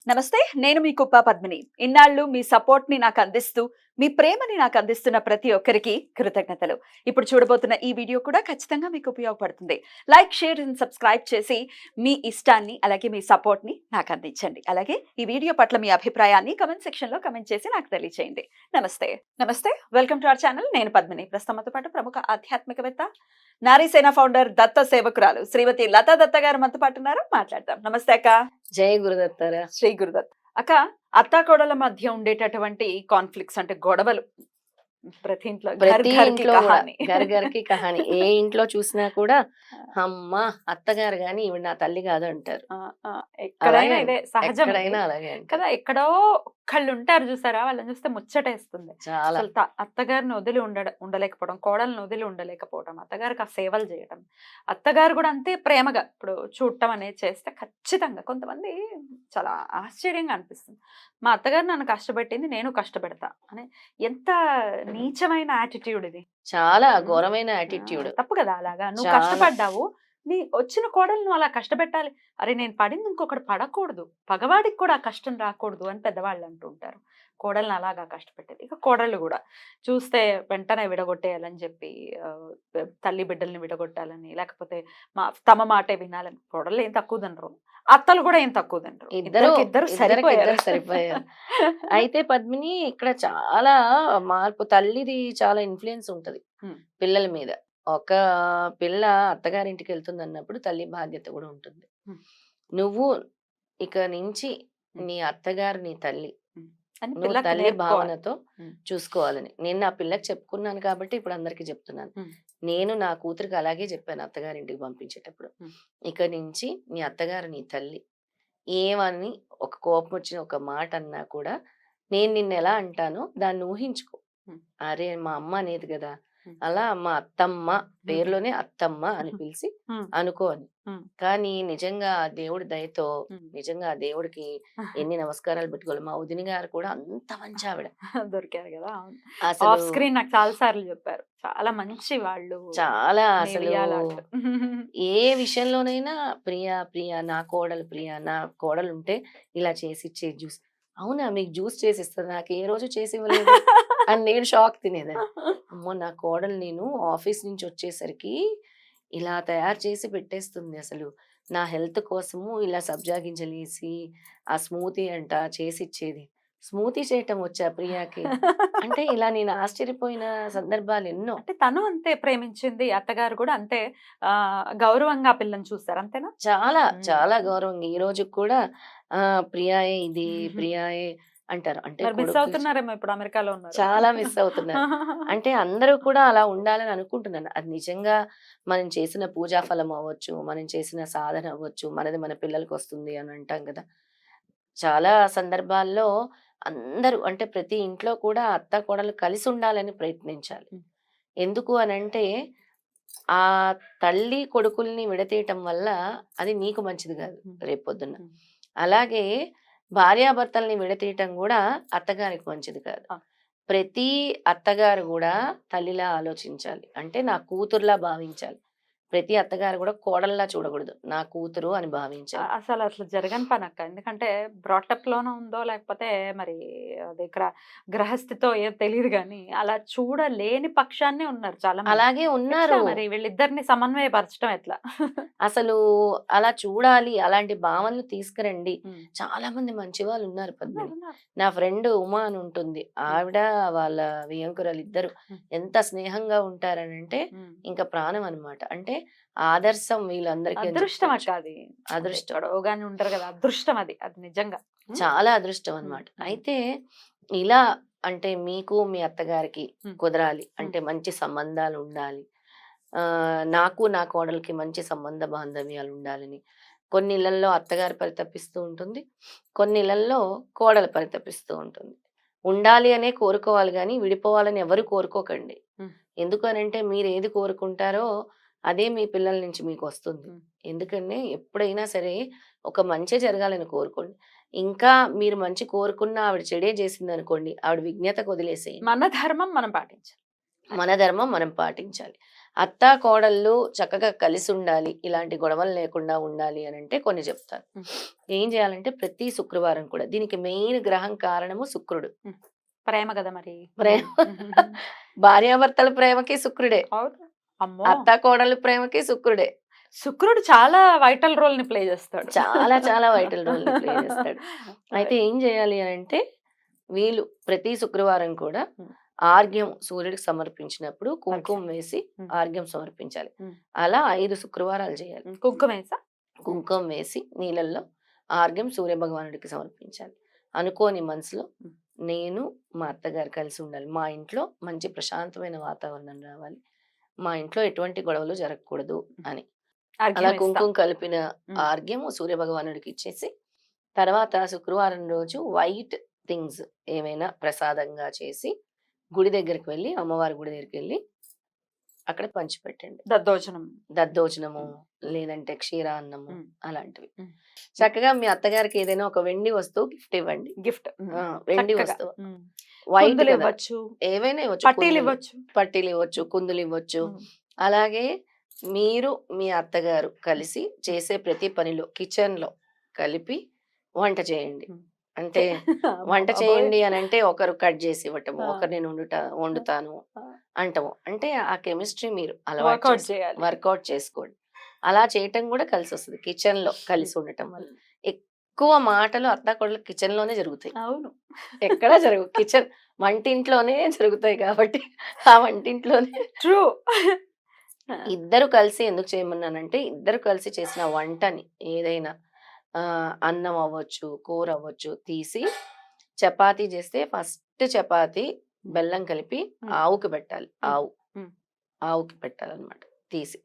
నమస్తే. నేను మీ కుప్ప పద్మిని. ఇన్నాళ్ళు మీ సపోర్ట్‌ని నాకందిస్తూ, మీ ప్రేమని నాకందిస్తున్న ప్రతి ఒక్కరికి కృతజ్ఞతలు. ఇప్పుడు చూడబోతున్న ఈ వీడియో కూడా ఖచ్చితంగా మీకు ఉపయోగపడుతుంది. లైక్, షేర్ అండ్ సబ్స్క్రైబ్ చేసి మీ ఇష్టాన్ని, అలాగే మీ సపోర్ట్‌ని నాకందించండి. అలాగే ఈ వీడియో పట్ల మీ అభిప్రాయాన్ని కామెంట్ సెక్షన్‌లో కామెంట్ చేసి నాకు తెలియజేయండి. నమస్తే. నమస్తే. Welcome to our channel. నేను పద్మిని. ప్రస్తుతంతో పాటు ప్రముఖ ఆధ్యాత్మికవేత్త, నారీసేన ఫౌండర్, దత్త సేవకురాలు శ్రీమతి లతా దత్త గారు మనతో పాటు ఉన్నారు. మాట్లాడదాం. నమస్తే అక్క. జై గురుదత్తారా. శ్రీ గురుదత్. అక్క, అత్తాకోడల మధ్య ఉండేటటువంటి కాన్ఫ్లిక్ట్స్ అంటే గొడవలు ప్రతి ఇంట్లో ప్రతి ఘర్ ఇంట్లో కి కూడా కహాని. గరగరకి కహాని. ఏ ఇంట్లో చూసినా కూడా అమ్మ అత్తగారు గాని ఈవిడ నా తల్లి కాదు అంటారు. ఆ, ఆ, ఎక్కడైనా అలాగే ఇదే సహజం ఇది. ఎక్కడైనా అలాగే అంటారు. కదా, ఎక్కడో ఒక్కళ్ళు ఉంటారు చూసారా, వాళ్ళని చూస్తే ముచ్చటేస్తుంది. చాలా అసలు అత్తగారిని వదిలి ఉండలేకపోవడం, కోడల్ని వదిలి ఉండలేకపోవడం, అత్తగారికి ఆ సేవలు చేయడం, అత్తగారు కూడా అంతే ప్రేమగా ఇప్పుడు చూడటం అనేది చేస్తే ఖచ్చితంగా కొంతమంది చాలా ఆశ్చర్యంగా అనిపిస్తుంది. మా అత్తగారు నన్ను కష్టపెట్టింది, నేను కష్టపెడతా అని. ఎంత నీచమైన యాటిట్యూడ్ ఇది. చాలా ఉమ్. ఘోరమైన ఆ, యాటిట్యూడ్. తప్పు కదా. అలాగా నువ్వు చాలా కష్టపడ్డావు, నీ వచ్చిన కోడలు నువ్వు అలా కష్టపెట్టాలి. అరే, నేను పడింది ఇంకొకటి పడకూడదు, పగవాడికి కూడా ఆ కష్టం రాకూడదు అని పెద్దవాళ్ళు అంటూ ఉంటారు. కోడల్ని అలాగా కష్టపెట్టేది. ఇక కోడళ్ళు కూడా చూస్తే వెంటనే విడగొట్టేయాలని చెప్పి, ఆ, తల్లి బిడ్డల్ని విడగొట్టాలని, లేకపోతే తమ మాటే వినాలని. కోడళ్ళు ఏం తక్కువ తినరు, అత్తలు కూడా ఏం తక్కువ తినరు. ఇద్దరు ఇద్దరు ఇద్దరికిద్దరు సరిపోయారు. సరిపోయారు. అయితే పద్మిని ఇక్కడ చాలా మార్పు, తల్లిది చాలా ఇన్ఫ్లుయెన్స్ ఉంటది ఉమ్, పిల్లల మీద. ఒక పిల్ల అత్తగారింటికి వెళ్తుంది అన్నప్పుడు తల్లి బాధ్యత కూడా ఉంటుంది. ఉమ్, నువ్వు ఇక నుంచి ఉమ్, నీ అత్తగారు నీ తల్లి, ఉమ్. అని నువ్వు పిల్లకి తల్లి నేర్పుకోవాలి. భావనతో ఉమ్, చూసుకోవాలని నేను నా పిల్లకి చెప్పుకున్నాను కాబట్టి ఇప్పుడు అందరికీ చెప్తున్నాను. ఉమ్, నేను నా కూతురికి అలాగే చెప్పాను అత్తగారింటికి పంపించేటప్పుడు. ఉమ్. ఇక నుంచి నీ అత్తగారు నీ తల్లి, ఏమని ఒక కోపం వచ్చిన ఒక మాట అన్నా కూడా నేను నిన్ను ఎలా అంటానో దాన్ని ఊహించుకో. ఉమ్, అరే మా అమ్మ అనేది కదా, ఉమ్, అలా మా అత్తమ్మ ఉమ్, పేరులోనే అత్తమ్మ అని పిలిచి ఉమ్, అనుకో అని. ఉమ్, కానీ నిజంగా ఆ దేవుడి దయతో, ఉమ్. నిజంగా ఆ దేవుడికి ఎన్ని నమస్కారాలు పెట్టుకోవాలి. మా వదిన గారు కూడా అంత మంచి ఆవిడ. దొరికారు కదా. అవును. అసలు ఆఫ్ స్క్రీన్ నాకు చాలా సార్లు చెప్పారు, చాలా మంచి వాళ్ళు, చాలా అసలు నేవియాలాంటి. ఏ విషయంలోనైనా ప్రియా ప్రియా నా కోడలు ప్రియా నా కోడలు ఉంటే ఇలా చేసి ఇచ్చేది జ్యూస్. అవునా మీకు జ్యూస్ చేసి ఇస్తుంది, నాకు ఏ రోజు చేసి ఇవ్వలేదు అని నేను షాక్ తినేదాన్ని. అమ్మో నా కోడలు నేను ఆఫీస్ నుంచి వచ్చేసరికి ఇలా తయారు చేసి పెట్టేస్తుంది అసలు. నా హెల్త్ కోసము ఇలా సబ్జా గింజలేసి ఆ స్మూతీ అంట చేసి ఇచ్చేది. స్మూతీ చేయటం వచ్చా ప్రియాకి? అంటే ఇలా నేను ఆశ్చర్యపోయిన సందర్భాలు ఎన్నో. అంటే తను అంతే ప్రేమించింది, అత్తగారు కూడా అంతే గౌరవంగా ఆ పిల్లని చూస్తారు, అంతేనా? చాలా, ఉమ్. చాలా గౌరవంగా ఈ రోజుకి కూడా ప్రియాయే ఇది, ప్రియాయే అంటారు. అంటే మరి మిస్ కొడుకు అవుతున్నారేమో, ఇప్పుడు అమెరికాలో ఉన్నారు. చాలా మిస్ అవుతున్నారు. అంటే అందరూ కూడా అలా ఉండాలని అనుకుంటున్నాను. అది నిజంగా మనం చేసిన పూజా ఫలం అవ్వచ్చు, మనం చేసిన సాధన అవ్వచ్చు, మనది మన పిల్లలకొస్తుంది అని అంటాం గదా! చాలా సందర్భాల్లో అందరూ అంటే ప్రతి ఇంట్లో కూడా అత్త, కోడలు కలిసి ఉండాలని ప్రయత్నించాలి. ఉమ్, ఎందుకు అనంటే ఆ తల్లి కొడుకుల్ని విడదీయటం వల్ల అది నీకు మంచిది కాదు ఉమ్, రేపొద్దున. ఉమ్. అలాగే భార్యాభర్తల్ని విడదీయటం కూడా అత్తగారికి మంచిది కాదు. ఆ. ప్రతి అత్తగారు కూడా తల్లిలా ఆలోచించాలి. అంటే నా కూతురులా భావించాలి. ప్రతి అత్తగారు కూడా కోడల్లా చూడకూడదు. నా కూతురు అని భావించాలి. అసలు అట్లా జరగని పని అక్క. ఎందుకంటే బ్రాటప్ లోనో ఉందో, లేకపోతే మరి అది గ్రహస్థితో ఏం తెలియదు కానీ, అలా చూడలేని పక్షాన్నే ఉన్నారు చాలా మంది. అలాగే ఎట్లా ఉన్నారు. మరి వీళ్ళిద్దరిని సమన్వయపరచడం ఎట్లా? అసలు అలా చూడాలి. అలాంటి భావనలు తీసుకురండి. ఉమ్. చాలా మంది మంచి వాళ్ళున్నారు ఉన్నారు, పద్మిని. ఉన్నారు. నా ఫ్రెండ్ ఉమా అని ఉంటుంది. ఉమ్, ఆవిడ వాళ్ళ వియంకురాలిద్దరూ ఉమ్, ఎంత స్నేహంగా ఉంటారనంటే ఉమ్. ఇంక ప్రాణం అన్నమాట. అంటే ఆదర్శం వీళ్ళందరికీ అని అదృష్టం చెప్పుకోవచ్చు. అక్క అది. అంటే అదృష్టం. ఎక్కడోగాని ఉంటారు కదా, అదృష్టం అది, అది నిజంగా. ఉమ్, చాలా అదృష్టం ఉమ్, అన్నమాట. ఉమ్, అయితే ఇలా అంటే మీకు మీ అత్తగారికి ఉమ్, కుదరాలి. ఉమ్, అంటే మంచి సంబంధాలుండాలి. నాకు నా కోడలికి మంచి సంబంధ బాంధవ్యాలుండాలని. కొన్ని ఇళ్లల్లో అత్తగారు పరితపిస్తూ ఉంటుంది. కొన్ని ఇళ్లల్లో కోడలు పరితపిస్తూ ఉంటుంది. ఉండాలి అనే కోరుకోవాలి గానీ, విడిపోవాలని ఎవరు కోరుకోకండి. ఉమ్, ఎందుకనంటే మీరేది కోరుకుంటారో అదే మీ పిల్లల నుంచి మీకొస్తుంది. ఉమ్. ఎందుకంటే ఎప్పుడైనా సరే ఒక మంచే జరగాలని కోరుకోండి. ఇంకా మీరు మంచి కోరుకున్న ఆవిడ చెడే చేసిందనుకోండి, ఆవిడ విజ్ఞతకు వదిలేసేయండి. మన ధర్మం మనం పాటించాలి. మన ధర్మం మనం పాటించాలి. అత్తా కోడళ్ళు చక్కగా కలిసి ఉండాలి, ఇలాంటి గొడవలు లేకుండా ఉండాలి అని అంటే కొన్ని చెప్తాను. హ్మ్. ఏం చేయాలంటే ప్రతి శుక్రవారం కూడా దీనికి మెయిన్ గ్రహం కారణము శుక్రుడు. ప్రేమ కదా మరి. ప్రేమ భార్యాభర్తల ప్రేమకి శుక్రుడే, అవును. అమ్మో! అత్తా కోడళ్ళ ప్రేమకి శుక్రుడే. శుక్రుడు చాలా వైటల్ రోల్ ని ప్లే చేస్తాడు. చాలా చాలా వైటల్ రోల్ ప్లే చేస్తాడు. అయితే ఏం చేయాలి అని అంటే వీళ్ళు ప్రతి శుక్రవారం కూడా హ్మ్. ఆర్ఘ్యం సూర్యుడికి సమర్పించినప్పుడు కుంకుమ వేసి హ్మ్. ఆర్ఘ్యం సమర్పించాలి. హ్మ్. అలా 5 శుక్రవారాలు చేయాలి. కుంకుమేసా? కుంకుమ వేసి నీళ్ళల్లో ఆర్ఘ్యం సూర్య భగవానుడికి సమర్పించాలి. అనుకోని మనసులో హ్మ్. నేను మా అత్తగారు కలిసి ఉండాలి, మా ఇంట్లో మంచి ప్రశాంతమైన వాతావరణం రావాలి, మా ఇంట్లో ఎటువంటి గొడవలు జరగకూడదు అని అలా అర్ఘ్యం ఇస్తా. కుంకుమ కలిపిన హ్మ్. ఆర్ఘ్యం సూర్య భగవానుడికి ఇచ్చేసి తర్వాత శుక్రవారం రోజు వైట్ థింగ్స్ ఏమైనా ప్రసాదంగా చేసి గుడి దగ్గరికి వెళ్ళి అమ్మవారి గుడి దగ్గరికి వెళ్ళి అక్కడ పంచిపెట్టండి. దద్దోజనం. దద్దోజనము హ్మ్. లేదంటే క్షీరాన్నము హ్మ్. అలాంటివి. హ్మ్. చక్కగా మీ అత్తగారికి ఏదైనా ఒక వెండి వస్తువు గిఫ్ట్ ఇవ్వండి. గిఫ్ట్. వెండి చక్కగా. వస్తువు హ్మ్. వైట్ కదా, కుందులివ్వచ్చు. ఏవైనా ఇవ్వచ్చు, పట్టీలివ్వచ్చు. పట్టీలు ఇవ్వచ్చు, కుందులు ఇవ్వచ్చు. హ్మ్. అలాగే మీరు మీ అత్తగారు కలిసి చేసే ప్రతి పనిలో కిచెన్ లో కలిపి వంట చేయండి. హ్మ్. అంటే అమ్మ వంట బాబోయ్! చేయండి అని అంటే ఒకరు కట్ చేసి ఇవ్వటము, ఆ! ఒకరు నేను వండుతాను ఆ! అంటాము. అంటే ఆ కెమిస్ట్రీ మీరు అలవాటు వర్కౌట్ చేసి చేయాలి. వర్కౌట్ చేసుకోండి. అలా చేయటం కూడా కలిసి వస్తుంది కిచెన్ లో కలిసి ఉండటం వల్ల. హ్మ్. ఎక్కువ మాటలు అత్తాకోడళ్ళు కిచెన్ లోనే జరుగుతాయి, అవును. ఎక్కడా జరగవు. కిచెన్ వంటింట్లోనే జరుగుతాయి కాబట్టి ఆ వంటింట్లోనే ట్రూ. ఇద్దరు కలిసి ఎందుకు చేయమన్నానంటే ఇద్దరు కలిసి చేసిన వంటని ఏదైనా అన్నం అవ్వచ్చు, కూర అవ్వచ్చు తీసి చపాతీ చేస్తే ఫస్ట్ చపాతీ బెల్లం కలిపి ఆవుకి పెట్టాలి. ఆవు హ్మ్. ఆవుకి పెట్టాలన్నమాట తీసి.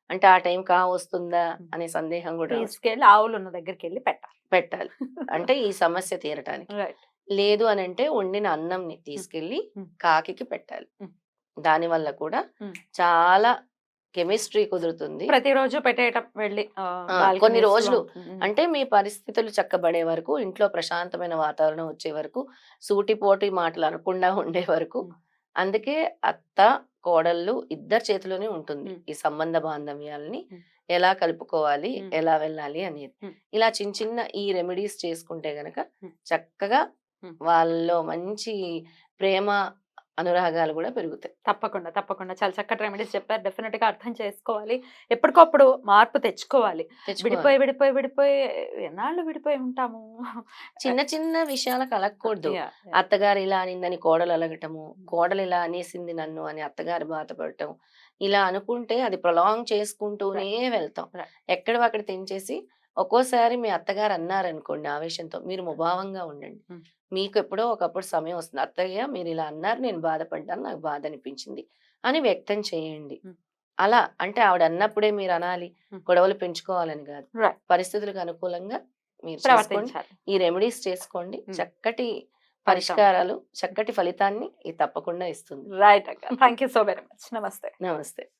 అంటే ఆ టైంకి ఆవు వస్తుందా అనే సందేహం కూడా రావచ్చు. తీసుకెళ్ళి ఆవులున్న దగ్గరికెళ్ళి పెట్టాలి. పెట్టాలి. అంటే ఈ సమస్య తీరటానికి. రైట్. లేదు అనంటే వండిన అన్నంని తీసుకెళ్ళి హ్మ్. కాకికి పెట్టాలి. హ్మ్. దానివల్ల కూడా హ్మ్. చాలా కెమిస్ట్రీ కుదురుతుంది. ప్రతిరోజు పెట్టేయటం వెళ్ళి కొన్ని బాల్కనీస్‌లో. రోజులు హ్మ్. అంటే మీ పరిస్థితులు చక్కబడే వరకు, ఇంట్లో ప్రశాంతమైన వాతావరణం వచ్చే వరకు, సూటిపోటి మాటలు అనకుండా ఉండే వరకు. హ్మ్. అందుకే అత్త, కోడళ్ళు ఇద్దరి చేతిలోనే ఉంటుంది హ్మ్. ఈ సంబంధ బాంధవ్యాల్ని హ్మ్. ఎలా కలుపుకోవాలి, హ్మ్. ఎలా వెళ్ళాలి అనేది. హ్మ్. ఇలా చిన్న చిన్న ఈ రెమెడీస్ చేసుకుంటే గనక హ్మ్. చక్కగా హ్మ్. వాళ్ళలో మంచి ప్రేమ, అనురాగాలు గూడా పెరుగుతాయి. తప్పకుండా. తప్పకుండా. చాలా చక్కటి రెమెడీస్ చెప్పారు. డెఫినిట్‌గా అర్థం చేసుకోవాలి. ఎప్పటికప్పుడు మార్పు తెచ్చుకోవాలి. తెచ్చుకోవాలి. విడిపోయి ఎన్నాళ్ళు విడిపోయి ఉంటాము. చిన్న చిన్న విషయాలకు అలగకూడదు. యాహ్! అత్తగారు ఇలా అనిందని కోడలు అలగటము, కోడలు ఇలా అనేసింది నన్ను అని అత్తగారు బాధపడటం. ఇలా అనుకుంటే అది ప్రొలాంగ్ చేసుకుంటూనే వెళ్తాం. రైట్. ఎక్కడివి అక్కడ తెంచేసి ఒక్కోసారి మీ అత్తగారు అన్నారనుకోండి ఆవేశంతో, మీరు ముభావంగా ఉండండి. హ్మ్. మీకు ఎప్పుడో ఒకప్పుడు సమయం వస్తుంది. అత్తయ్య మీరు ఇలా అన్నారు, నేను బాధపడ్డాను, నాకు బాధ అనిపించింది అని వ్యక్తం చేయండి. హ్మ్. అలా అంటే ఆవిడ అన్నప్పుడే మీరు అనాలి, హ్మ్. గొడవలు పెంచుకోవాలని కాదు. రైట్. పరిస్థితులకు అనుకూలంగా మీరు చేసుకోండి. ప్రవర్తించాలి. ఈ రెమెడీస్ చేసుకోండి. హ్మ్. చక్కటి ఫలితం. పరిష్కారాలు, చక్కటి ఫలితాన్ని ఇది తప్పకుండా ఇస్తుంది. రైట్ అక్క. Thank you so very much. నమస్తే. నమస్తే.